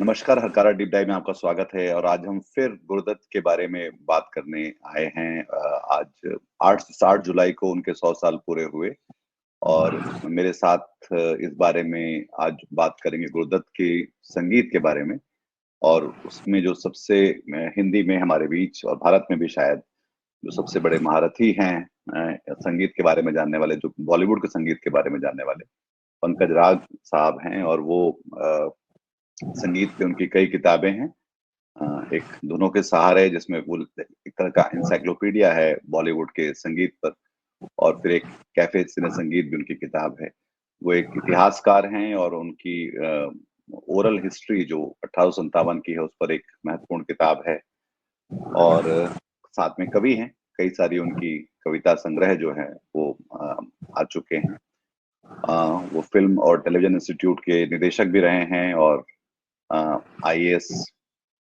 नमस्कार, हकारा deep dive में आपका स्वागत है और आज हम फिर गुरुदत्त के बारे में बात करने आए हैं। आज 8 जुलाई को उनके 100 साल पूरे हुए और मेरे साथ इस बारे में आज बात करेंगे गुरुदत्त के संगीत के बारे में और उसमें जो सबसे हिंदी में हमारे बीच और भारत में भी शायद जो सबसे बड़े महारथी हैं संगीत के बारे में जानने वाले, जो बॉलीवुड के संगीत के बारे में जानने वाले पंकज राग साहब हैं और वो संगीत पे उनकी कई किताबें हैं। एक धुनों के सहारे जिसमें वो एक तरह का एनसाइक्लोपीडिया है बॉलीवुड के संगीत पर और फिर एक कैफे सिने संगीत भी उनकी किताब है। वो एक इतिहासकार हैं और उनकी ओरल हिस्ट्री जो 1857 की है उस पर एक महत्वपूर्ण किताब है और साथ में कवि हैं। कई सारी उनकी कविता संग्रह जो है वो आ चुके हैं। वो फिल्म और टेलीविजन इंस्टीट्यूट के निदेशक भी रहे हैं और आईएएस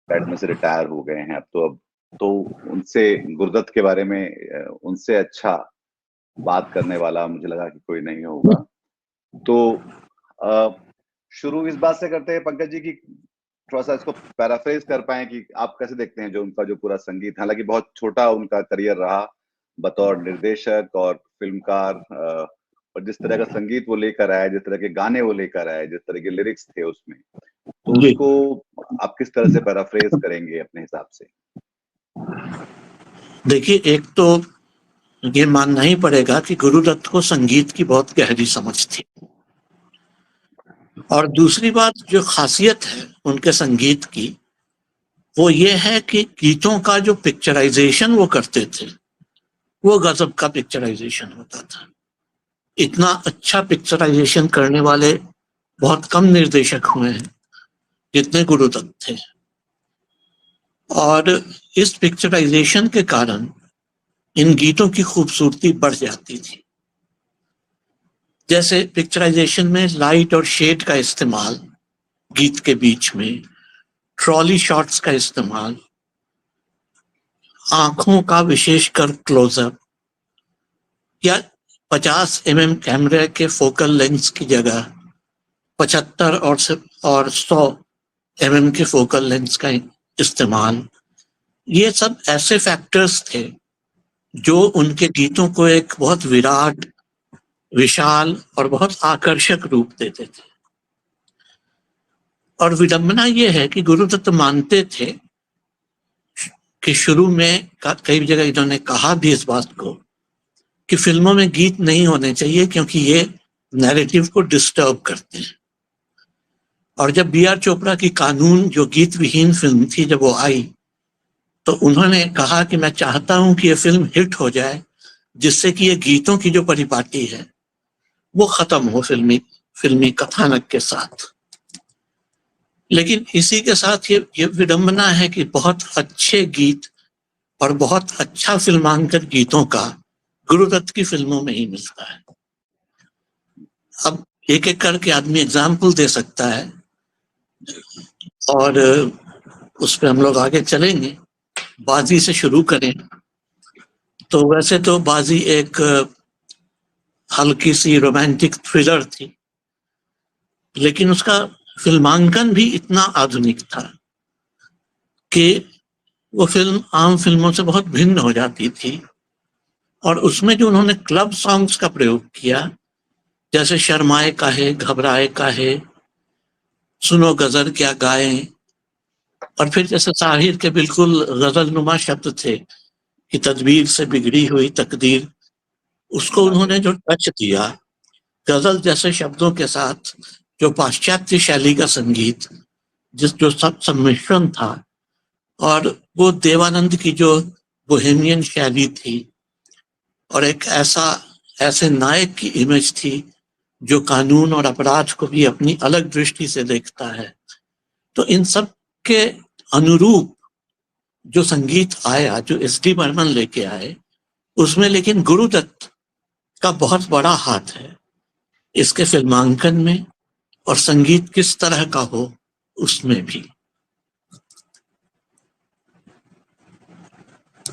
कैड में से रिटायर हो गए हैं अब तो उनसे गुरुदत्त के बारे में उनसे अच्छा बात करने वाला मुझे लगा कि कोई नहीं होगा। तो शुरू इस बात से करते हैं पंकज जी की थोड़ा सा इसको पैराफ्रेज कर पाए कि आप कैसे देखते हैं जो उनका जो पूरा संगीत, हालांकि बहुत छोटा उनका करियर रहा बतौर निर्देशक और फिल्मकार, और जिस तरह का संगीत वो लेकर आए, जिस तरह के गाने वो लेकर आए, जिस तरह के लिरिक्स थे उसमें, तो उसको आप किस तरह से पैराफ्रेज करेंगे अपने हिसाब से? देखिए, एक तो ये मानना ही पड़ेगा कि गुरुदत्त को संगीत की बहुत गहरी समझ थी और दूसरी बात जो खासियत है उनके संगीत की वो ये है कि गीतों का जो पिक्चराइजेशन वो करते थे वो गजब का पिक्चराइजेशन होता था। इतना अच्छा पिक्चराइजेशन करने वाले बहुत कम निर्देशक हुए हैं जितने गुरुदत्त थे और इस पिक्चराइजेशन के कारण इन गीतों की खूबसूरती बढ़ जाती थी। जैसे पिक्चराइजेशन में लाइट और शेड का इस्तेमाल गीत के बीच में, ट्रॉली शॉट्स का इस्तेमाल, आंखों का विशेषकर क्लोजअप या 50 कैमरे के फोकल लेंस की जगह 75 और 100 के फोकल लेंस का इस्तेमाल, ये सब ऐसे फैक्टर्स थे जो उनके गीतों को एक बहुत विराट, विशाल और बहुत आकर्षक रूप देते थे। और विडंबना ये है कि गुरुदत्त मानते थे कि शुरू में कई जगह इन्होंने कहा भी इस बात को कि फिल्मों में गीत नहीं होने चाहिए क्योंकि ये नैरेटिव को डिस्टर्ब करते हैं। और जब बी.आर. चोपड़ा की कानून जो गीत विहीन फिल्म थी जब वो आई तो उन्होंने कहा कि मैं चाहता हूं कि ये फिल्म हिट हो जाए जिससे कि ये गीतों की जो परिपाटी है वो खत्म हो फिल्मी कथानक के साथ। लेकिन इसी के साथ ये विडंबना है कि बहुत अच्छे गीत और बहुत अच्छा फिल्मांकन गीतों का गुरुदत्त की फिल्मों में ही मिलता है। अब एक एक करके आदमी एग्जाम्पल दे सकता है और उस पर हम लोग आगे चलेंगे। बाजी से शुरू करें तो वैसे तो बाजी एक हल्की सी रोमांटिक थ्रिलर थी लेकिन उसका फिल्मांकन भी इतना आधुनिक था कि वो फिल्म आम फिल्मों से बहुत भिन्न हो जाती थी। और उसमें जो उन्होंने क्लब सॉन्ग्स का प्रयोग किया, जैसे शर्माए काहे, घबराए काहे, सुनो गजल क्या गाएं, और फिर जैसे साहिर के बिल्कुल गजल नुमा शब्द थे कि तदबीर से बिगड़ी हुई तकदीर, उसको उन्होंने जो टच दिया गजल जैसे शब्दों के साथ, जो पाश्चात्य शैली का संगीत जो सब सम्मिश्रण था, और वो देवानंद की जो बोहेमियन शैली थी और एक ऐसे नायक की इमेज थी जो कानून और अपराध को भी अपनी अलग दृष्टि से देखता है। तो इन सब के अनुरूप जो संगीत आया, जो एस.डी. बर्मन लेके आए, उसमें लेकिन गुरुदत्त का बहुत बड़ा हाथ है इसके फिल्मांकन में और संगीत किस तरह का हो उसमें भी।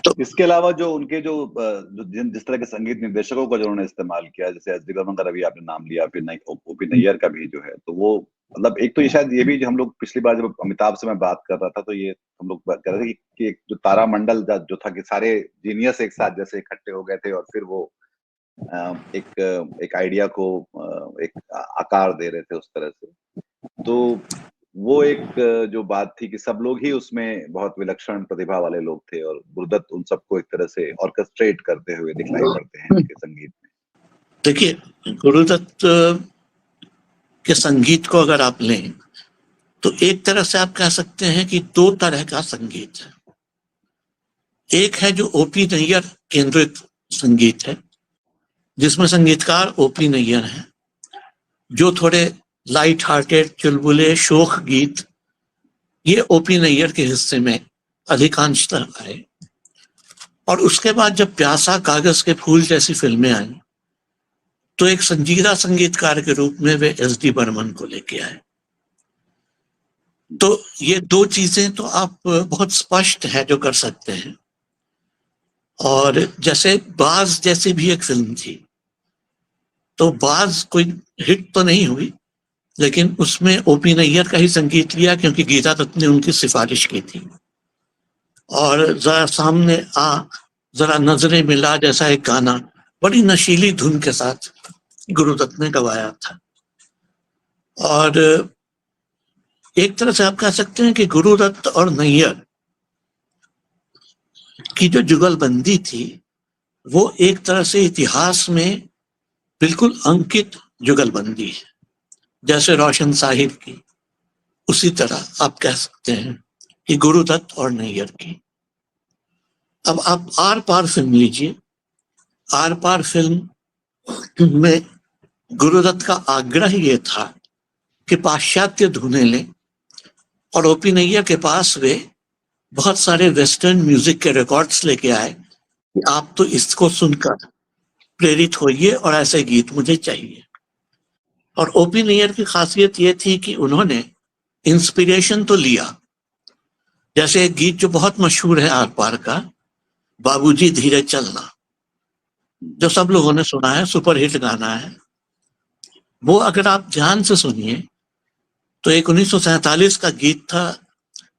तो इसके अलावा जो उनके जो जिस तरह के संगीत निर्देशकों का जो उन्होंने इस्तेमाल किया, जैसे एस डी बर्मन का अभी आपने नाम लिया, फिर ओपी नैयर का भी जो है, तो वो मतलब एक तो ये शायद ये भी जो हम लोग पिछली बार जब अमिताभ से मैं बात कर रहा था तो ये हम लोग बात कर रहे थे कि एक जो तारामंडल जो था कि सारे जीनियस एक साथ जैसे इकट्ठे हो गए थे और फिर वो एक आइडिया को एक आकार दे रहे थे उस तरह से। तो वो एक जो बात थी कि सब लोग ही उसमें बहुत विलक्षण प्रतिभा वाले लोग थे और गुरुदत्त उन सबको एक तरह से ऑर्केस्ट्रेट करते हुए दिखलाई पड़ते हैं इनके संगीत में। देखिए, गुरुदत्त के संगीत को अगर आप लें तो एक तरह से आप कह सकते हैं कि दो तरह का संगीत है। एक है जो ओपी नैयर केंद्रित संगीत है, जिसमें संगीतकार ओपी नैयर हैं, जो थोड़े लाइट हार्टेड, चुलबुले, शोक गीत ये ओपी नैयर के हिस्से में अधिकांशतः आए। और उसके बाद जब प्यासा, कागज के फूल जैसी फिल्में आई तो एक संजीदा संगीतकार के रूप में वे एस.डी. बर्मन को लेके आए। तो ये दो चीजें तो आप बहुत स्पष्ट है जो कर सकते हैं। और जैसे बाज जैसी भी एक फिल्म थी, तो बाज कोई हिट तो नहीं हुई, लेकिन उसमें ओपी नैयर का ही संगीत लिया क्योंकि गीता दत्त ने उनकी सिफारिश की थी। और जरा सामने आ, जरा नजरें मिला जैसा एक गाना बड़ी नशीली धुन के साथ गुरुदत्त ने गवाया था। और एक तरह से आप कह सकते हैं कि गुरुदत्त और नैयर की जो जुगलबंदी थी वो एक तरह से इतिहास में बिल्कुल अंकित जुगलबंदी है, जैसे रोशन साहिब की, उसी तरह आप कह सकते हैं कि गुरुदत्त और नैयर की। अब आप आर पार फिल्म लीजिए। आर पार फिल्म में गुरुदत्त का आग्रह ये था कि पाश्चात्य धुनें लें, और ओपी नैयर के पास वे बहुत सारे वेस्टर्न म्यूजिक के रिकॉर्ड्स लेके आए कि आप तो इसको सुनकर प्रेरित होइए और ऐसे गीत मुझे चाहिए। और ओपी नैयर की खासियत ये थी कि उन्होंने इंस्पिरेशन तो लिया, जैसे एक गीत जो बहुत मशहूर है आर पार का, बाबूजी धीरे चलना, जो सब लोगों ने सुना है, सुपरहिट गाना है। वो अगर आप ध्यान से सुनिए तो एक 1947 का गीत था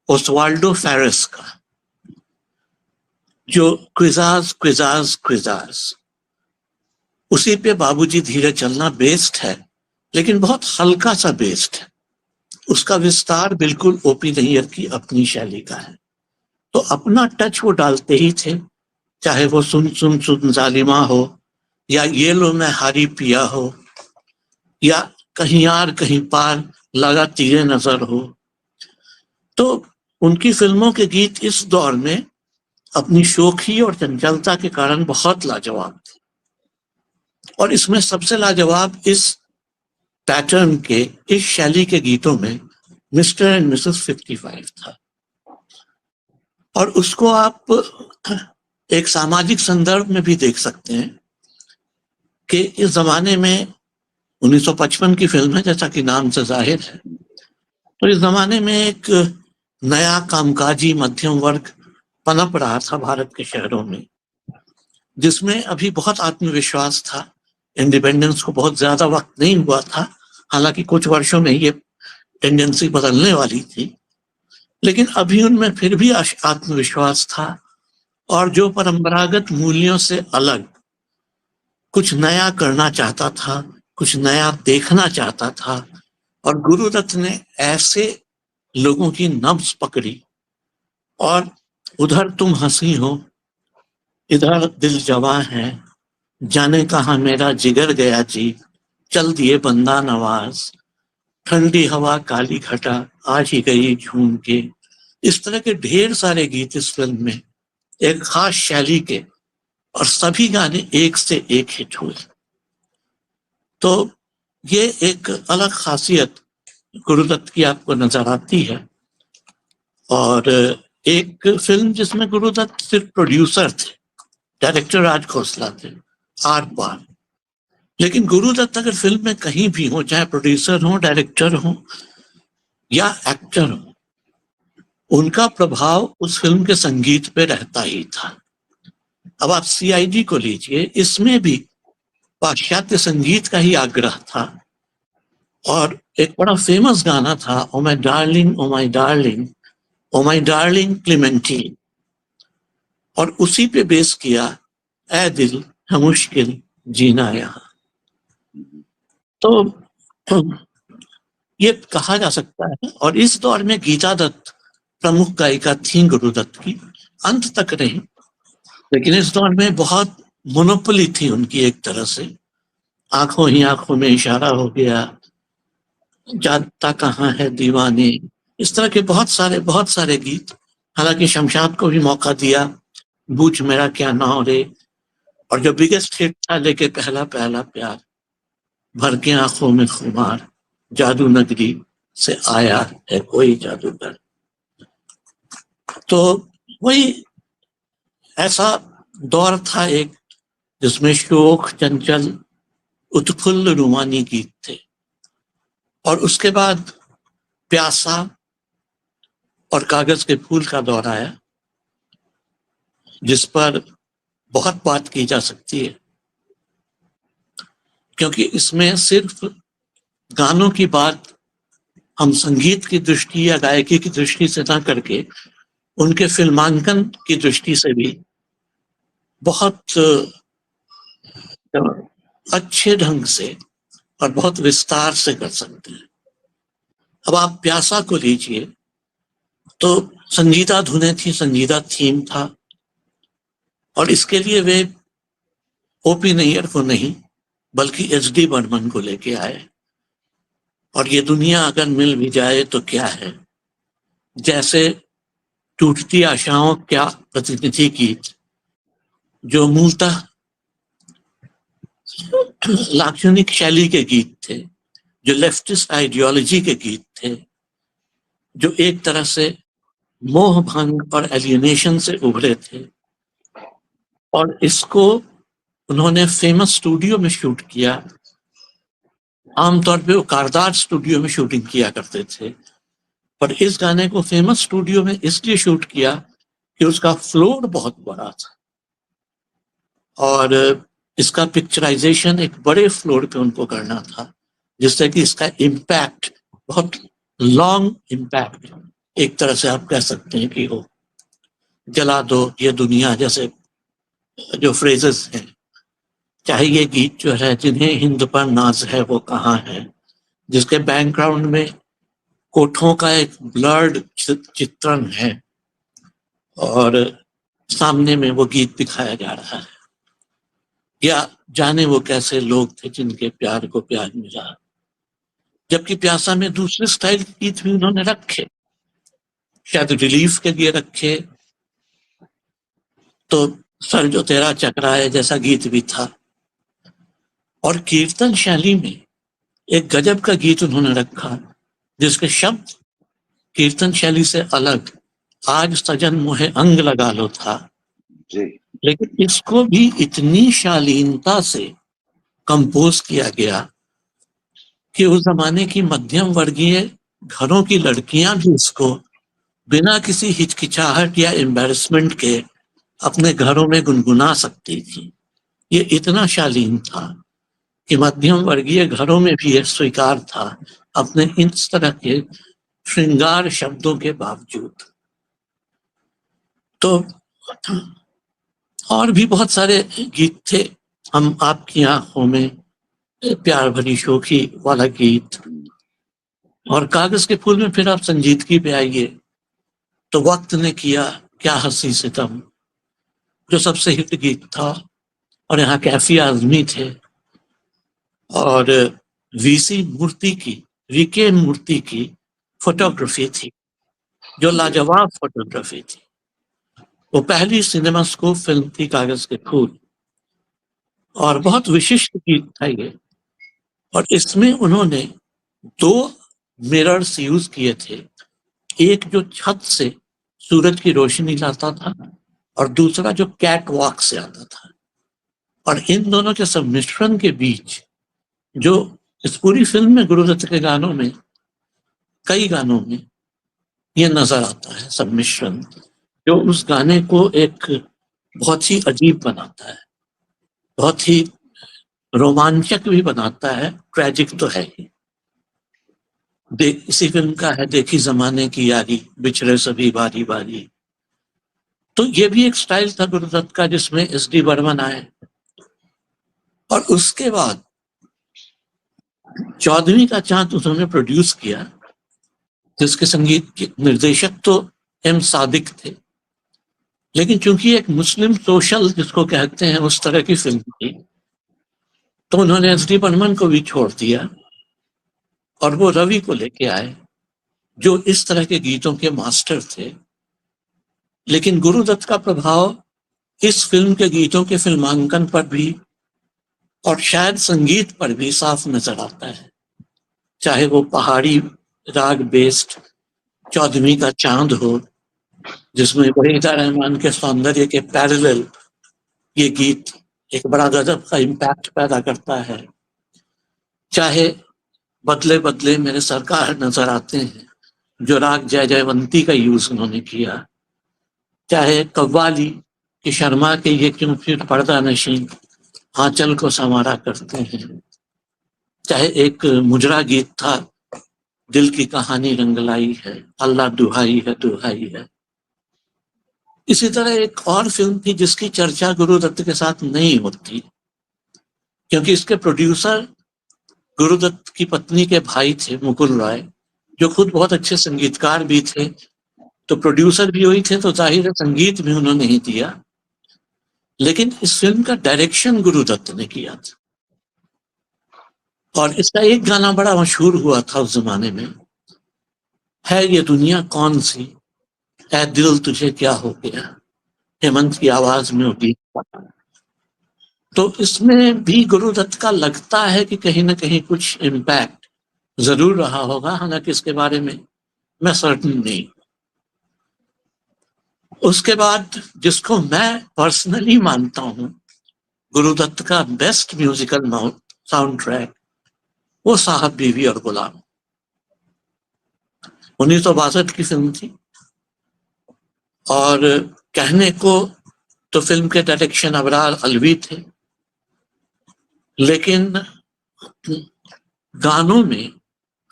ओस्वाल्डो फेरिस का, जो क्विजाज क्विजाज क्विजाज, उसी पे बाबूजी धीरे चलना बेस्ड है, लेकिन बहुत हल्का सा बेस्ड है। उसका विस्तार बिल्कुल ओपी नैयर की अपनी शैली का है। तो अपना टच वो डालते ही थे, चाहे वो सुन सुन सुन जालिमा हो, या ये लो मैं हारी पिया हो, या कहीं यार कहीं पार लगा तीरे नजर हो। तो उनकी फिल्मों के गीत इस दौर में अपनी शोखी और चंचलता के कारण बहुत लाजवाब थे। और इसमें सबसे लाजवाब इस पैटर्न के, इस शैली के गीतों में मिस्टर एंड मिसेस 55 था। और उसको आप एक सामाजिक संदर्भ में भी देख सकते हैं कि इस जमाने में 1955 की फिल्म है, जैसा कि नाम से जाहिर है, तो इस जमाने में एक नया कामकाजी मध्यम वर्ग पनप रहा था भारत के शहरों में, जिसमें अभी बहुत आत्मविश्वास था। इंडिपेंडेंस को बहुत ज्यादा वक्त नहीं हुआ था, हालांकि कुछ वर्षों में ये टेंडेंसी बदलने वाली थी, लेकिन अभी उनमें फिर भी आत्मविश्वास था। और जो परंपरागत मूल्यों से अलग कुछ नया करना चाहता था, कुछ नया देखना चाहता था, और गुरुदत्त ने ऐसे लोगों की नब्ज पकड़ी। और उधर तुम हंसी हो, इधर दिल जवां है, जाने कहाँ मेरा जिगर गया जी, चल दिए बंदा नवाज, ठंडी हवा काली घटा आज ही गई झूम के। इस तरह के ढेर सारे गीत इस फिल्म में एक खास शैली के, और सभी गाने एक से एक हिट हुए। तो ये एक अलग खासियत गुरुदत्त की आपको नजर आती है। और एक फिल्म जिसमें गुरुदत्त सिर्फ प्रोड्यूसर थे, डायरेक्टर राज खोसला थे, आर पार। लेकिन गुरुदत्त अगर फिल्म में कहीं भी हो, चाहे प्रोड्यूसर हो, डायरेक्टर हो या एक्टर हो, उनका प्रभाव उस फिल्म के संगीत पे रहता ही था। अब आप सीआईडी को लीजिए, इसमें भी पाश्चात्य संगीत का ही आग्रह था, और एक बड़ा फेमस गाना था, oh my darling oh my darling oh my darling Clementine, और उसी पे बेस किया ए दिल है मुश्किल जीना यहाँ। तो ये कहा जा सकता है, और इस दौर में गीता दत्त प्रमुख गायिका थी गुरुदत्त की, अंत तक रही, लेकिन इस दौर में बहुत मोनोपोली थी उनकी एक तरह से। आंखों ही आंखों में इशारा हो गया, जानता कहाँ है दीवाने, इस तरह के बहुत सारे गीत। हालांकि शमशाद को भी मौका दिया, बूझ मेरा क्या नाम रे, और जो बिगेस्ट हिट था लेके पहला पहला प्यार, भर के आंखों में खुमार, जादू नगरी से आया है कोई जादूगर। तो वही ऐसा दौर था एक, जिसमें शोक, चंचल, उत्फुल्ल रूमानी गीत थे। और उसके बाद प्यासा और कागज के फूल का दौर आया, जिस पर बहुत बात की जा सकती है, क्योंकि इसमें सिर्फ गानों की बात हम संगीत की दृष्टि या गायकी की दृष्टि से ना करके उनके फिल्मांकन की दृष्टि से भी बहुत अच्छे ढंग से और बहुत विस्तार से कर सकते हैं। अब आप प्यासा को लीजिए, तो संगीता धुनें थी, संगीता थीम था, और इसके लिए वे ओपी नैयर को नहीं बल्कि एच.डी. बर्मन को लेके आए। और ये दुनिया अगर मिल भी जाए तो क्या है, जैसे टूटती आशाओं क्या प्रतिनिधि गीत, जो मूलतः लाक्षणिक शैली के गीत थे, जो लेफ्टिस्ट आइडियोलॉजी के गीत थे, जो एक तरह से मोह भंग और एलियनेशन से उभरे थे। और इसको उन्होंने फेमस स्टूडियो में शूट किया। आमतौर पे वो कारदार स्टूडियो में शूटिंग किया करते थे, पर इस गाने को फेमस स्टूडियो में इसलिए शूट किया कि उसका फ्लोर बहुत बड़ा था, और इसका पिक्चराइजेशन एक बड़े फ्लोर पे उनको करना था, जिससे कि इसका इम्पैक्ट बहुत लॉन्ग इम्पैक्ट एक तरह से आप कह सकते हैं कि हो। जला दो ये दुनिया जैसे जो फ्रेजेस हैं, चाहे ये गीत जो है, जिन्हें हिंद पर नाज है वो कहाँ है, जिसके बैकग्राउंड में कोठों का एक ब्लर्ड चित्रण है और सामने में वो गीत दिखाया जा रहा है, या जाने वो कैसे लोग थे जिनके प्यार को प्यार मिला। जबकि प्यासा में दूसरे स्टाइल के गीत भी उन्होंने रखे, शायद रिलीफ के लिए रखे, तो सर जो तेरा चकराए जैसा गीत भी था। और कीर्तन शैली में एक गजब का गीत उन्होंने रखा, जिसके शब्द कीर्तन शैली से अलग, आज सजन मुहे अंग लगा लो था, जी। लेकिन इसको भी इतनी शालीनता से कंपोज किया गया कि उस जमाने की मध्यम वर्गीय घरों की लड़कियां भी इसको बिना किसी हिचकिचाहट या एम्बैरेसमेंट के अपने घरों में गुनगुना सकती थी। ये इतना शालीन था कि मध्यम वर्गीय घरों में भी यह स्वीकार था, अपने इस तरह के श्रृंगार शब्दों के बावजूद। तो और भी बहुत सारे गीत थे, हम आपकी आंखों में, प्यार भरी शोखी वाला गीत, और कागज के फूल में फिर आप संजीदगी पे आइए तो वक्त ने किया क्या हंसी सितम, जो सबसे हिट गीत था, और यहाँ कैफी आजमी थे, और वीके मूर्ति की फोटोग्राफी थी, जो लाजवाब फोटोग्राफी थी। वो पहली सिनेमास्कोप फिल्म थी कागज के फूल, और बहुत विशिष्ट गीत था ये। और इसमें उन्होंने 2 मिरर्स यूज किए थे, एक जो छत से सूरज की रोशनी लाता था, और दूसरा जो कैट वॉक से आता था। और इन दोनों के सम्मिश्रण के बीच, जो इस पूरी फिल्म में गुरुदत्त के गानों में, कई गानों में ये नजर आता है सम्मिश्रण, जो उस गाने को एक बहुत ही अजीब बनाता है, बहुत ही रोमांचक भी बनाता है, ट्रेजिक तो है ही। इसी फिल्म का है देखी जमाने की यारी बिछड़े सभी बारी बारी। तो ये भी एक स्टाइल था गुरुदत्त का जिसमें एस.डी. बर्मन आए। और उसके बाद 14वीं का चांद उन्होंने प्रोड्यूस किया, जिसके संगीत के निर्देशक तो एम सादिक थे, लेकिन चूंकि एक मुस्लिम सोशल जिसको कहते हैं उस तरह की फिल्म थी, तो उन्होंने एस.डी. बर्मन को भी छोड़ दिया और वो रवि को लेके आए, जो इस तरह के गीतों के मास्टर थे। लेकिन गुरुदत्त का प्रभाव इस फिल्म के गीतों के फिल्मांकन पर भी और शायद संगीत पर भी साफ नजर आता है। चाहे वो पहाड़ी राग बेस्ड 14वीं का चांद हो, जिसमें वहीदा रहमान के सौंदर्य के पैरेलल ये गीत एक बड़ा गजब का इम्पैक्ट पैदा करता है, चाहे बदले बदले मेरे सरकार नजर आते हैं, जो राग जय जयवंती का यूज उन्होंने किया, चाहे कव्वाली कि शर्मा के ये क्यों फिर पर्दा नशीं आंचल को संवारा करते हैं, चाहे एक मुजरा गीत था दिल की कहानी रंगलाई है, अल्लाह दुहाई है दुहाई है। इसी तरह एक और फिल्म थी जिसकी चर्चा गुरुदत्त के साथ नहीं होती, क्योंकि इसके प्रोड्यूसर गुरुदत्त की पत्नी के भाई थे मुकुल रॉय, जो खुद बहुत अच्छे संगीतकार भी थे, तो प्रोड्यूसर भी वही थे, तो जाहिर है संगीत भी उन्होंने ही दिया। लेकिन इस फिल्म का डायरेक्शन गुरुदत्त ने किया था, और इसका एक गाना बड़ा मशहूर हुआ था उस जमाने में, है ये दुनिया कौन सी, ऐ दिल तुझे क्या हो गया, हेमंत की आवाज में होगी। तो इसमें भी गुरुदत्त का लगता है कि कहीं ना कहीं कुछ इम्पैक्ट जरूर रहा होगा, हालांकि इसके बारे में मैं सर्टन नहीं। उसके बाद जिसको मैं पर्सनली मानता हूं गुरुदत्त का बेस्ट म्यूजिकल साउंड ट्रैक, वो साहब बीवी और गुलाम 1962 की फिल्म थी। और कहने को तो फिल्म के डायरेक्शन अबरार अलवी थे, लेकिन गानों में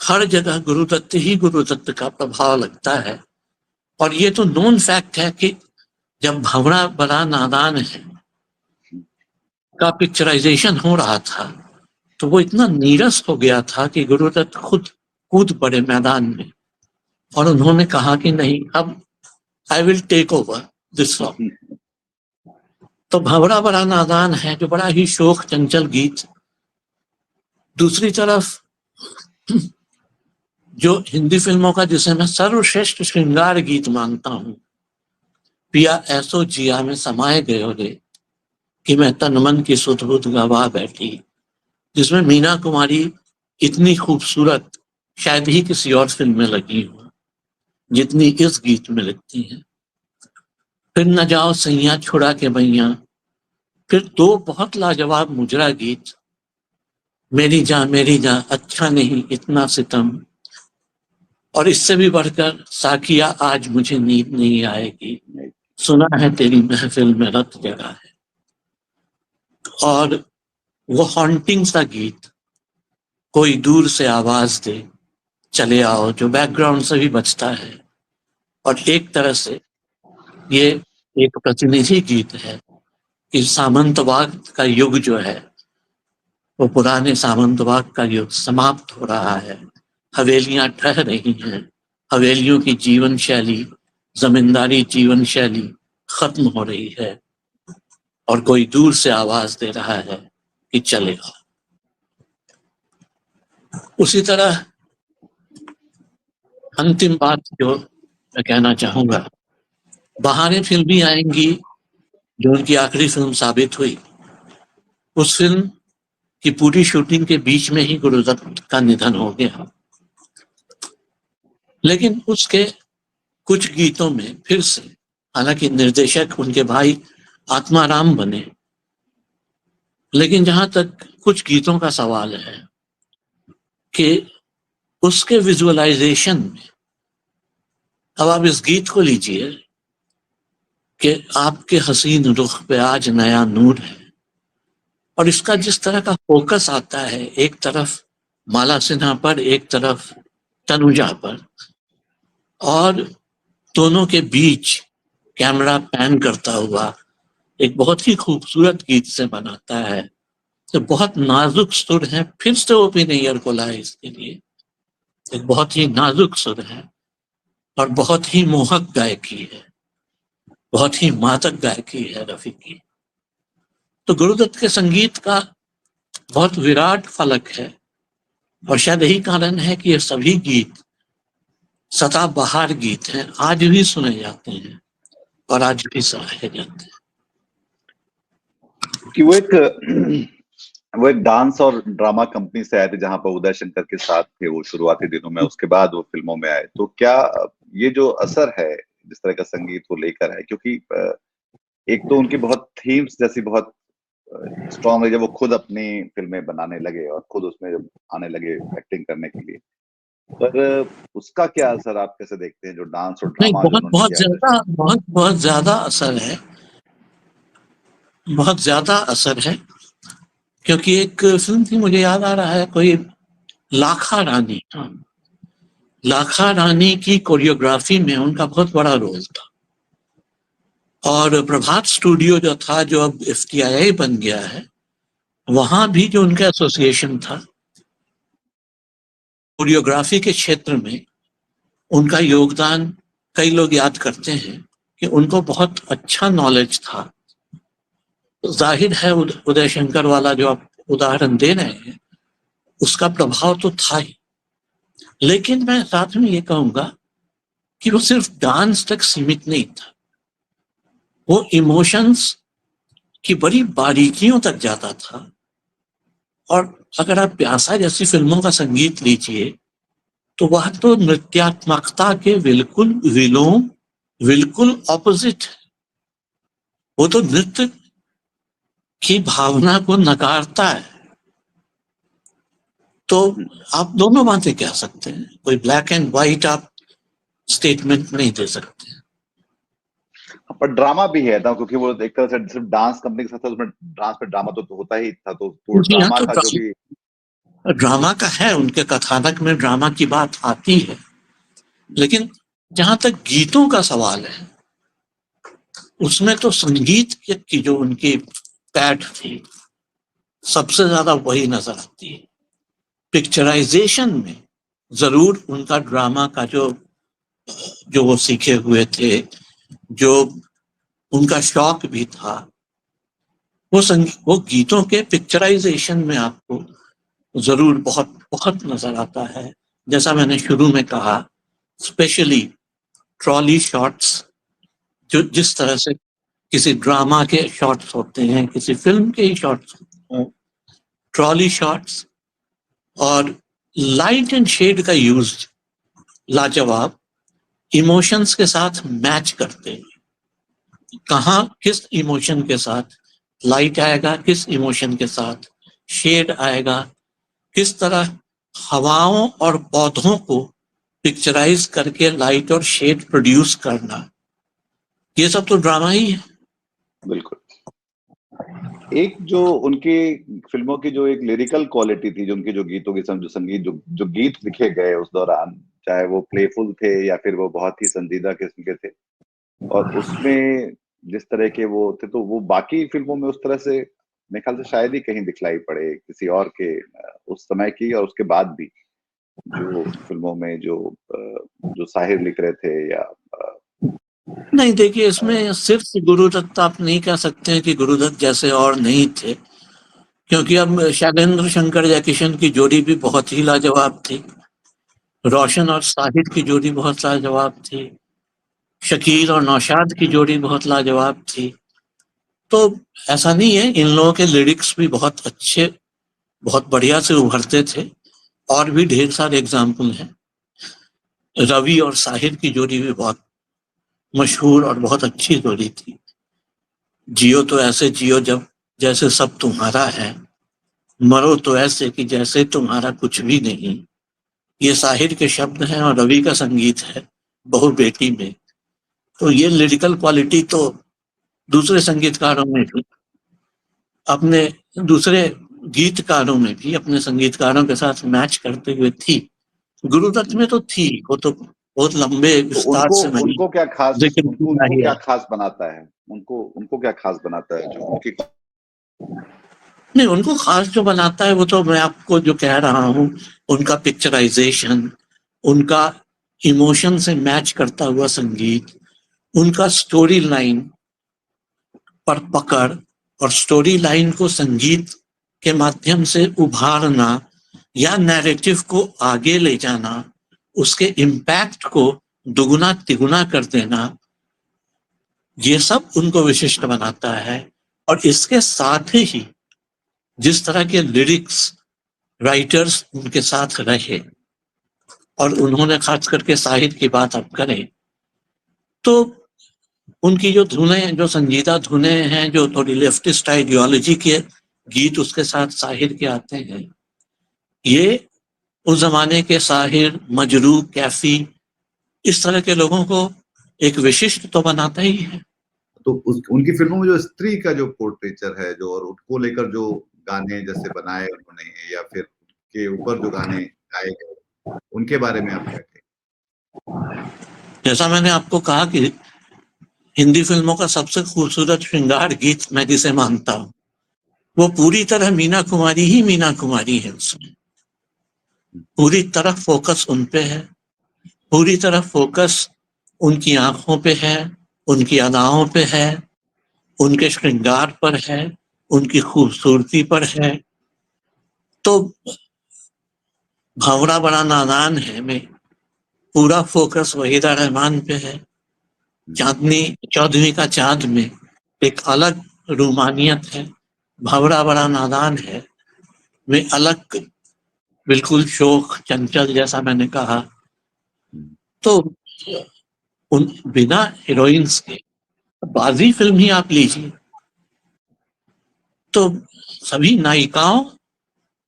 हर जगह गुरुदत्त ही गुरुदत्त का प्रभाव लगता है। और ये तो नोन फैक्ट है कि जब भंवरा बड़ा नादान है का पिक्चराइजेशन हो रहा था, तो वो इतना नीरस हो गया था कि गुरुदत्त खुद कूद पड़े मैदान में और उन्होंने कहा कि नहीं, अब I will take over this song. तो भंवरा बड़ा नादान है जो बड़ा ही शोक चंचल गीत, दूसरी तरफ जो हिंदी फिल्मों का जिसे मैं सर्वश्रेष्ठ श्रृंगार गीत मानता हूं, पिया ऐसो जिया में समाये गयो रे कि मैं तन मन की सुध बुध गवा बैठी, जिसमें मीना कुमारी इतनी खूबसूरत शायद ही किसी और फिल्म में लगी हो जितनी इस गीत में लगती है। फिर न जाओ सैया छुड़ा के मैया, फिर दो बहुत लाजवाब मुजरा गीत, मेरी जान अच्छा नहीं इतना सितम, और इससे भी बढ़कर साकिया आज मुझे नींद नहीं आएगी, सुना है तेरी महफिल में रत जगा है। और वो हॉन्टिंग सा गीत कोई दूर से आवाज दे चले आओ, जो बैकग्राउंड से भी बजता है, और एक तरह से ये एक प्रतिनिधि गीत है कि सामंतवाद का युग जो है वो पुराने सामंतवाद का युग समाप्त हो रहा है, हवेलियां ठह रही हैं, हवेलियों की जीवन शैली, जमींदारी जीवन शैली खत्म हो रही है, और कोई दूर से आवाज दे रहा है कि चलेगा। उसी तरह अंतिम बात जो मैं कहना चाहूंगा, बहारें फिल्म भी आएंगी जो उनकी आखिरी फिल्म साबित हुई, उस फिल्म की पूरी शूटिंग के बीच में ही गुरुदत्त का निधन हो गया। लेकिन उसके कुछ गीतों में फिर से, हालांकि निर्देशक उनके भाई आत्माराम बने, लेकिन जहां तक कुछ गीतों का सवाल है कि उसके विजुअलाइजेशन में, अब आप इस गीत को लीजिए कि आपके हसीन रुख पे आज नया नूर है, और इसका जिस तरह का फोकस आता है, एक तरफ माला सिन्हा पर, एक तरफ तनुजा पर, और दोनों के बीच कैमरा पैन करता हुआ एक बहुत ही खूबसूरत गीत से बनाता है। तो बहुत नाजुक सुर है, फिर से ओपी नैयर को लाए इसके लिए। एक बहुत ही नाजुक सुर है और बहुत ही मोहक गायकी है, बहुत ही मादक गायकी है रफी की। तो गुरुदत्त के संगीत का बहुत विराट फलक है, और शायद यही कारण है कि ये सभी गीत सदाबहार गीत हैं, आज भी सुने जाते हैं और आज भी सराहे जाते हैं। कि वो एक डांस और ड्रामा कंपनी से आए थे, जहां पर उदय शंकर के साथ थे वो शुरुआती दिनों में, उसके बाद वो फिल्मों में आए। तो क्या ये जो असर है जिस तरह का संगीत वो लेकर है, क्योंकि एक तो उनकी बहुत थीम्स जैसी बहुत स्ट्रॉन्ग है, जब वो खुद अपनी फिल्में बनाने लगे और खुद उसमें जब आने लगे एक्टिंग करने के लिए, पर उसका क्या असर आप कैसे देखते हैं, जो डांस और नहीं, ड्रामा जो उन्होंने किया है? बहुत ज्यादा असर है, बहुत ज्यादा असर है। क्योंकि एक फिल्म थी, मुझे याद आ रहा है, कोई लाखा रानी, लाखा रानी की कोरियोग्राफी में उनका बहुत बड़ा रोल था। और प्रभात स्टूडियो जो था, जो अब FTII बन गया है, वहां भी जो उनका एसोसिएशन था कोरियोग्राफी के क्षेत्र में, उनका योगदान कई लोग याद करते हैं कि उनको बहुत अच्छा नॉलेज था। तो जाहिर है उदय शंकर वाला जो आप उदाहरण दे रहे हैं, उसका प्रभाव तो था ही। लेकिन मैं साथ में ये कहूंगा कि वो सिर्फ डांस तक सीमित नहीं था, वो इमोशंस की बड़ी बारीकियों तक जाता था। और अगर आप प्यासा जैसी फिल्मों का संगीत लीजिए, तो वह तो नृत्यात्मकता के बिल्कुल विलोम, बिल्कुल ऑपोजिट है। वो तो नृत्य की भावना को नकारता है। तो आप दोनों बातें कह सकते हैं, कोई ब्लैक एंड व्हाइट आप स्टेटमेंट नहीं दे सकते। पर ड्रामा भी है था, क्योंकि वो एक तरह से सिर्फ डांस कंपनी के साथ साथ उसमें डांस पे ड्रामा तो होता ही था, तो जी हाँ, ड्रामा तो का जो भी ड्रामा का है, उनके कथानक में ड्रामा की बात आती है। लेकिन जहां तक गीतों का सवाल है, उसमें तो संगीत की जो उनकी पैठ थी, सबसे ज्यादा वही नजर आती है। पिक्चराइजेशन में जरूर उनका ड्रामा का जो जो वो सीखे हुए थे, जो उनका शौक भी था, वो गीतों के पिक्चराइजेशन में आपको जरूर बहुत बहुत नजर आता है। जैसा मैंने शुरू में कहा, स्पेशली ट्रॉली शॉट्स, जो जिस तरह से किसी ड्रामा के शॉट्स होते हैं, किसी फिल्म के ही शॉट्स होते हैं, ट्रॉली शॉट्स और लाइट एंड शेड का यूज लाजवाब, इमोशंस के साथ मैच करते हैं। कहाँ किस इमोशन के साथ लाइट आएगा, किस इमोशन के साथ शेड आएगा, किस तरह हवाओं और पौधों को पिक्चराइज करके लाइट और शेड प्रोड्यूस करना, ये सब तो ड्रामा ही है। बिल्कुल। एक जो उनकी फिल्मों की जो एक लिरिकल क्वालिटी थी, जो उनकी जो गीतों की जो संगीत जो गीत लिखे गए उस दौरान, चाहे वो प्लेफुल थे या फिर वो बहुत ही संजीदा किस्म के थे, और उसमें जिस तरह के वो थे, तो वो बाकी फिल्मों में उस तरह से मेरे ख्याल से शायद ही कहीं दिखलाई पड़े किसी और के, उस समय की और उसके बाद भी जो फिल्मों में जो शायर लिख रहे थे या नहीं, देखिए, इसमें सिर्फ गुरुदत्त आप नहीं कह सकते हैं कि गुरुदत्त जैसे और नहीं थे, क्योंकि अब शैलेंद्र शंकर जयकिशन की जोड़ी भी बहुत ही लाजवाब थी, रोशन और साहिद की जोड़ी बहुत लाजवाब थी, शकील और नौशाद की जोड़ी बहुत लाजवाब थी। तो ऐसा नहीं है, इन लोगों के लिरिक्स भी बहुत अच्छे, बहुत बढ़िया से उभरते थे। और भी ढेर सारे एग्जाम्पल हैं। रवि और साहिर की जोड़ी भी बहुत मशहूर और बहुत अच्छी जोड़ी थी। जियो तो ऐसे जियो जब जैसे सब तुम्हारा है, मरो तो ऐसे कि जैसे तुम्हारा कुछ भी नहीं, ये साहिर के शब्द हैं और रवि का संगीत है बहू बेटी में। तो ये लिरिकल क्वालिटी तो दूसरे संगीतकारों में भी, अपने दूसरे गीतकारों में भी अपने संगीतकारों के साथ मैच करते हुए थी। गुरुदत्त में तो थी, वो तो बहुत लंबे तो विस्तार उनको से मैंने उनको क्या खास जिक्र उनको किया उनको ही क्या है। खास बनाता है, उनको उनको क्या खास बनाता है जो उनकी? नहीं, उनको खास जो बनाता है वो तो मैं आपको जो कह रहा हूँ, उनका पिक्चराइजेशन, उनका इमोशन से मैच करता हुआ संगीत, उनका स्टोरी लाइन पर पकड़ और स्टोरी लाइन को संगीत के माध्यम से उभारना या नैरेटिव को आगे ले जाना, उसके इम्पैक्ट को दुगुना तिगुना कर देना, ये सब उनको विशिष्ट बनाता है। और इसके साथ ही जिस तरह के लिरिक्स राइटर्स उनके साथ रहे, और उन्होंने खास करके साहित्य की बात आप करें तो उनकी जो धुनें, जो संजीदा धुनें हैं, जो थोड़ी लेफ्टिस्ट आइडियोलॉजी के गीत उसके साथ साहिर के आते हैं, ये उस जमाने के साहिर, मजरू, कैफी, इस तरह के लोगों को एक विशिष्ट तो बनाता ही है। तो उनकी फिल्मों में जो स्त्री का जो पोर्ट्रेचर है, जो और उनको लेकर जो गाने जैसे बनाए उन्होंने, या फिर के ऊपर जो गाने गाए गए, उनके बारे में आप क्या कहें? जैसा मैंने आपको कहा कि हिंदी फिल्मों का सबसे खूबसूरत श्रृंगार गीत मैं जिसे मानता हूँ, वो पूरी तरह मीना कुमारी ही मीना कुमारी है। उसमें पूरी तरह फोकस उन पे है, पूरी तरह फोकस उनकी आंखों पे है, उनकी अदाओं पे है, उनके श्रृंगार पर है, उनकी खूबसूरती पर है। तो भावरा बड़ा नादान है में पूरा फोकस वहीदा रहमान पे है। चांदनी चौधरी का चांद में एक अलग रूमानियत है। भावरा बड़ा नादान है में अलग बिल्कुल शोक चंचल, जैसा मैंने कहा। तो उन बिना हीरोइंस के बाजी फिल्म ही आप लीजिए तो सभी नायिकाओं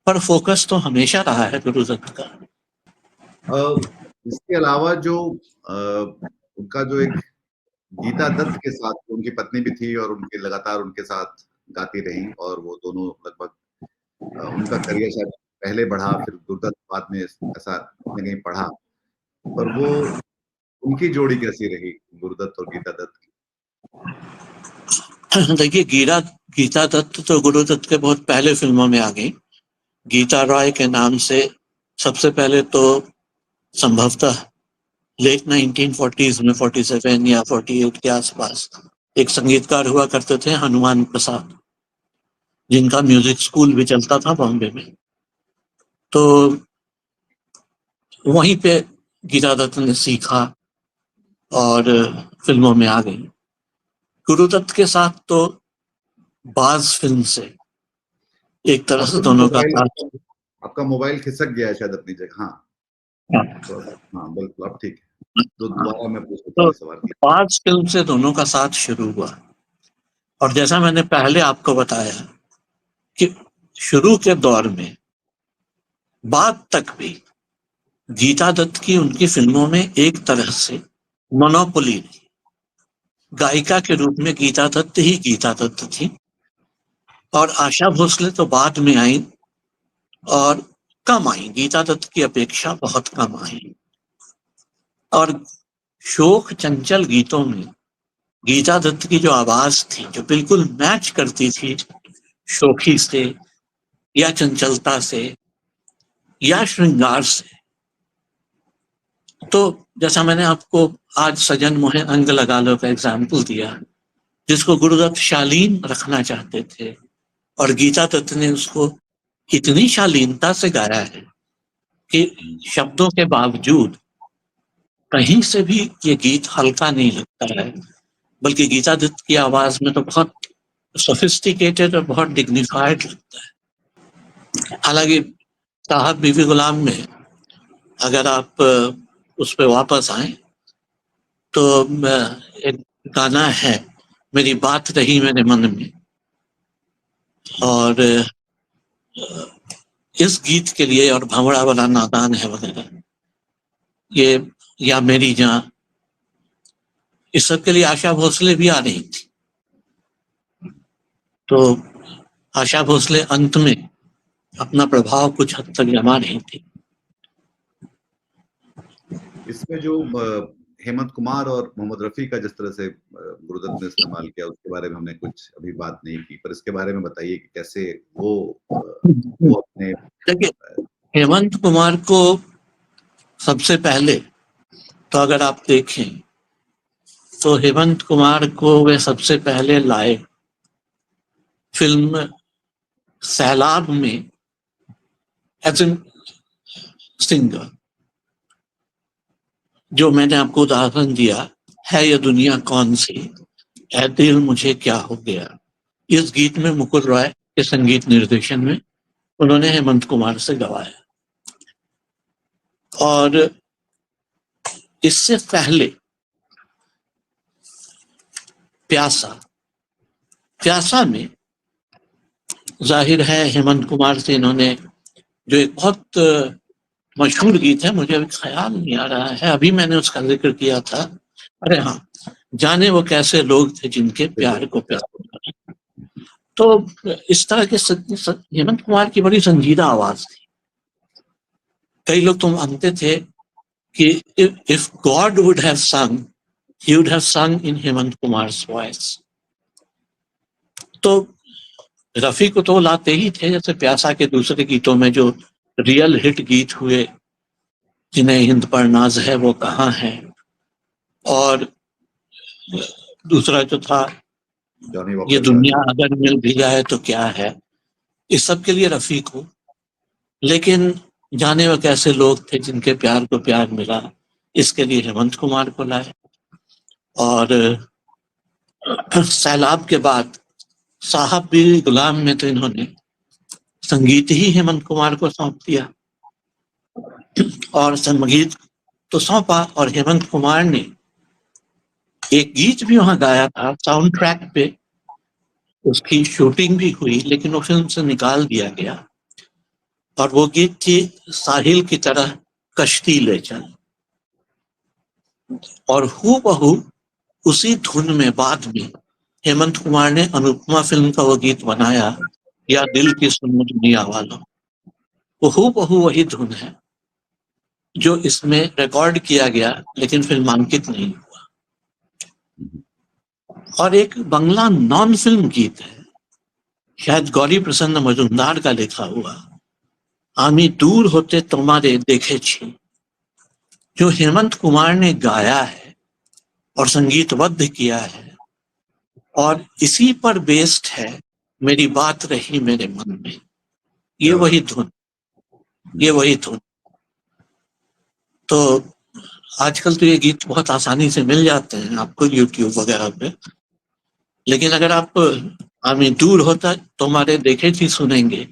पर फोकस तो हमेशा रहा है गुरुदत्त का। इसके अलावा जो उनका जो एक गीता दत्त के साथ, उनकी पत्नी भी थी और उनके लगातार उनके साथ गाती रही, और वो दोनों लगभग उनका करियर शायद पहले बढ़ा, फिर गुरुदत्त बाद में ऐसा कहीं पढ़ा, पर वो उनकी जोड़ी कैसी रही, गुरुदत्त और गीता दत्त की? देखिए, गीता दत्त तो गुरुदत्त के बहुत पहले फिल्मों में आ गई। गीता रॉय के नाम से सबसे पहले तो संभवतः लेट 1940s में, 47 या 48 के आसपास एक संगीतकार हुआ करते थे, हनुमान प्रसाद, जिनका म्यूजिक स्कूल भी चलता था बॉम्बे में। तो वहीं पे गीता दत्त ने सीखा और फिल्मों में आ गई। गुरुदत्त के साथ तो बाज फिल्म से एक तरह से दोनों का साथ। आपका मोबाइल खिसक गया है शायद अपनी जगह। हाँ हाँ, बिल्कुल, अब ठीक है। तो दोबारा मैं पूछूंगा तो सवाल की। बाज फिल्म से दोनों का साथ शुरू हुआ, और जैसा मैंने पहले आपको बताया कि शुरू के दौर में बाद तक भी गीता दत्त की उनकी फिल्मों में एक तरह से मोनोपोली थी। गायिका के रूप में गीता दत्त ही गीता दत्त थी, और आशा भोसले तो बाद में आई और कम आई, गीता दत्त की अपेक्षा बहुत कम आई। और शोक चंचल गीतों में गीता दत्त की जो आवाज थी, जो बिल्कुल मैच करती थी शोखी से या चंचलता से या श्रृंगार से। तो जैसा मैंने आपको आज सजन मोहे अंग लगा लो का एग्जाम्पल दिया, जिसको गुरुदत्त शालीन रखना चाहते थे, और गीता दत्त ने उसको इतनी शालीनता से गाया है कि शब्दों के बावजूद कहीं से भी ये गीत हल्का नहीं लगता है, बल्कि गीता दत्त की आवाज में तो बहुत सोफिस्टिकेटेड और बहुत डिग्निफाइड लगता है। हालांकि साहब बीवी गुलाम में अगर आप उस पर वापस आए तो एक गाना है, मेरी बात रही मेरे मन में, और इस गीत के लिए, और भंवरा वाला नादान है वगैरह, ये या मेरी जान, इस सब के लिए आशा भोसले भी आ रही थी। तो आशा भोसले अंत में अपना प्रभाव कुछ हद तक जमा रही थी। इसमें जो हेमंत कुमार और मोहम्मद रफी का जिस तरह से गुरुदत्त ने इस्तेमाल किया, उसके बारे में हमने कुछ अभी बात नहीं की, पर इसके बारे में बताइए कि कैसे वो अपने देखिए, हेमंत कुमार को सबसे पहले तो अगर आप देखें तो हेमंत कुमार को वे सबसे पहले लाए फिल्म सैलाब में एज एन सिंगर। जो मैंने आपको उदाहरण दिया है, ये दुनिया कौन सी, ऐ दिल मुझे क्या हो गया, इस गीत में मुकुल रॉय के संगीत निर्देशन में उन्होंने हेमंत कुमार से गवाया। और इससे पहले प्यासा, प्यासा में जाहिर है हेमंत कुमार से इन्होंने जो एक बहुत मशहूर गीत है, मुझे अभी ख्याल नहीं आ रहा है, अभी मैंने उसका जिक्र किया था, अरे हाँ, जाने वो कैसे लोग थे जिनके प्यार को प्यार। तो इस तरह के हेमंत कुमार की बड़ी संजीदा आवाज थी। कई लोग तो मानते थे कि इफ गॉड वुड हैव सung, he would have sung in Hemant Kumar's voice. तो रफी को तो लाते ही थे, जैसे प्यासा के दूसरे गीतों में जो रियल हिट गीत हुए, जिन्हें हिंद पर नाज है वो कहाँ है, और दूसरा जो था जॉनी ये वॉकर दुनिया अगर मिल भी जाए तो क्या है, इस सब के लिए रफी को। लेकिन जाने वो कैसे लोग थे जिनके प्यार को प्यार मिला, इसके लिए हेमंत कुमार को लाए। और सैलाब के बाद साहब भी गुलाम में तो इन्होंने संगीत ही हेमंत कुमार को सौंप दिया, और संगीत तो सौंपा, और हेमंत कुमार ने एक गीत भी वहां गाया था साउंड ट्रैक पे, उसकी शूटिंग भी हुई लेकिन वो फिल्म से निकाल दिया गया, और वो गीत थी साहिल की तरह कश्ती ले चल। और हूबहू उसी धुन में बाद में हेमंत कुमार ने अनुपमा फिल्म का वो गीत बनाया, या दिल की सुन दुनिया वालों। वो हूबहू वही धुन है जो इसमें रिकॉर्ड किया गया लेकिन फिल्मांकित नहीं हुआ। और एक बंगला नॉन फिल्म गीत है, शायद गौरी प्रसन्न मजुमदार का लिखा हुआ, आमी दूर होते तुम्हारे देखे छी, जो हेमंत कुमार ने गाया है और संगीतबद्ध किया है, और इसी पर बेस्ड है मेरी बात रही मेरे मन में। ये वही धुन, ये वही धुन। तो आजकल तो ये गीत बहुत आसानी से मिल जाते हैं आपको यूट्यूब वगैरह पे, लेकिन अगर आप आमी दूर होता तुम्हारे देखे थी सुनेंगे,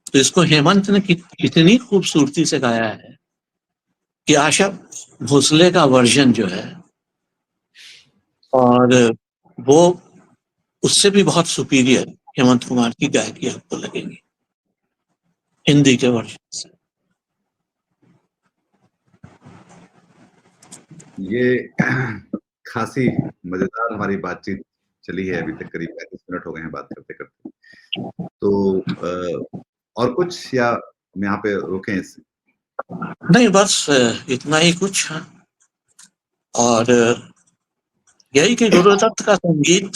तो इसको हेमंत ने इतनी खूबसूरती से गाया है कि आशा भोसले का वर्जन जो है, और वो उससे भी बहुत सुपीरियर हेमंत कुमार की गायकी आपको लगेगी हिंदी के वर्जन से। ये खासी मजेदार हमारी बातचीत चली है, अभी तक करीब 35 मिनट हो गए हैं बात करते करते। तो और कुछ, या हम यहाँ पे रोकें इससे? नहीं, बस इतना ही कुछ है। और यही कि गुरुदत्त का संगीत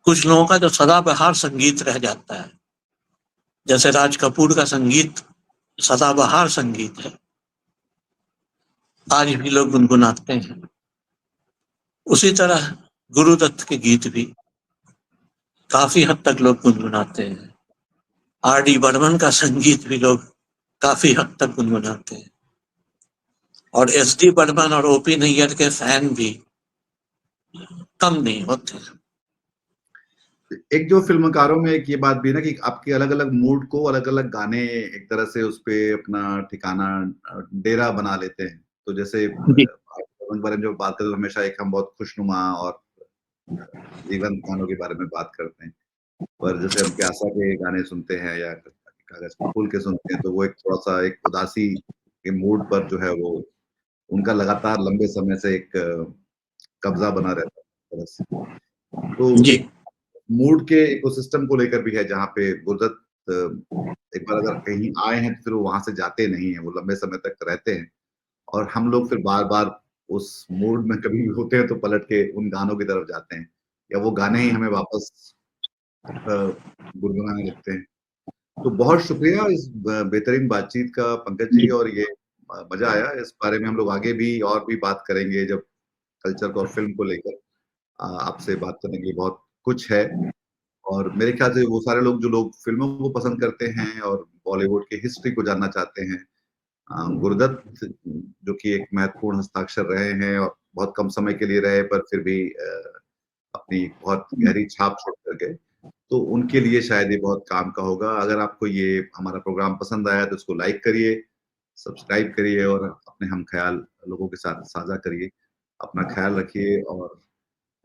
कुछ लोगों का जो सदाबहार संगीत रह जाता है, जैसे राज कपूर का संगीत सदाबहार संगीत है, आज भी लोग गुनगुनाते हैं, उसी तरह गुरुदत्त के गीत भी काफी हद तक लोग गुनगुनाते हैं। आर.डी. बर्मन का संगीत भी लोग काफी हद तक गुनगुनाते हैं, और एस.डी. बर्मन और ओ.पी. नैयर के फैन भी कम नहीं होते। एक जो फिल्मकारों में एक ये बात भी ना कि आपके अलग अलग मूड को अलग अलग गाने एक तरह से उस पे अपना ठिकाना डेरा बना लेते हैं। तो जैसे बारे में जो बात करते हमेशा एक हम बहुत खुशनुमा और जीवन गानों के बारे में बात करते हैं, पर जैसे हम प्यासा के गाने सुनते हैं या कागज के फूल के सुनते हैं, तो वो एक थोड़ा सा एक उदासी के मूड पर जो है वो उनका लगातार लंबे समय से एक कब्जा बना रहता है। तो जी, एक मूड के इकोसिस्टम को लेकर भी है, जहाँ पे गुरुदत्त एक बार अगर कहीं आए हैं तो फिर वो वहां से जाते नहीं है, वो लंबे समय तक रहते हैं। और हम लोग फिर बार बार उस मूड में कभी भी होते हैं तो पलट के उन गानों की तरफ जाते हैं, या वो गाने ही हमें वापस गुनगुनाने लगते हैं। तो बहुत शुक्रिया इस बेहतरीन बातचीत का पंकज जी, और ये मजा आया। इस बारे में हम लोग आगे भी और भी बात करेंगे, जब कल्चर को और फिल्म को लेकर आपसे बात करने के लिए बहुत कुछ है। और मेरे ख्याल से वो सारे लोग जो लोग फिल्मों को पसंद करते हैं और बॉलीवुड की हिस्ट्री को जानना चाहते हैं, गुरुदत्त जो कि एक महत्वपूर्ण हस्ताक्षर रहे हैं और बहुत कम समय के लिए रहे, पर फिर भी अपनी बहुत गहरी छाप छोड़ कर गए, तो उनके लिए शायद ये बहुत काम का होगा। अगर आपको ये हमारा प्रोग्राम पसंद आया तो इसको लाइक करिए, सब्सक्राइब करिए और अपने हम ख्याल लोगों के साथ साझा करिए। अपना ख्याल रखिए और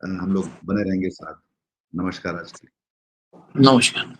हम लोग बने रहेंगे साथ। नमस्कार आज के लिए। नमस्कार।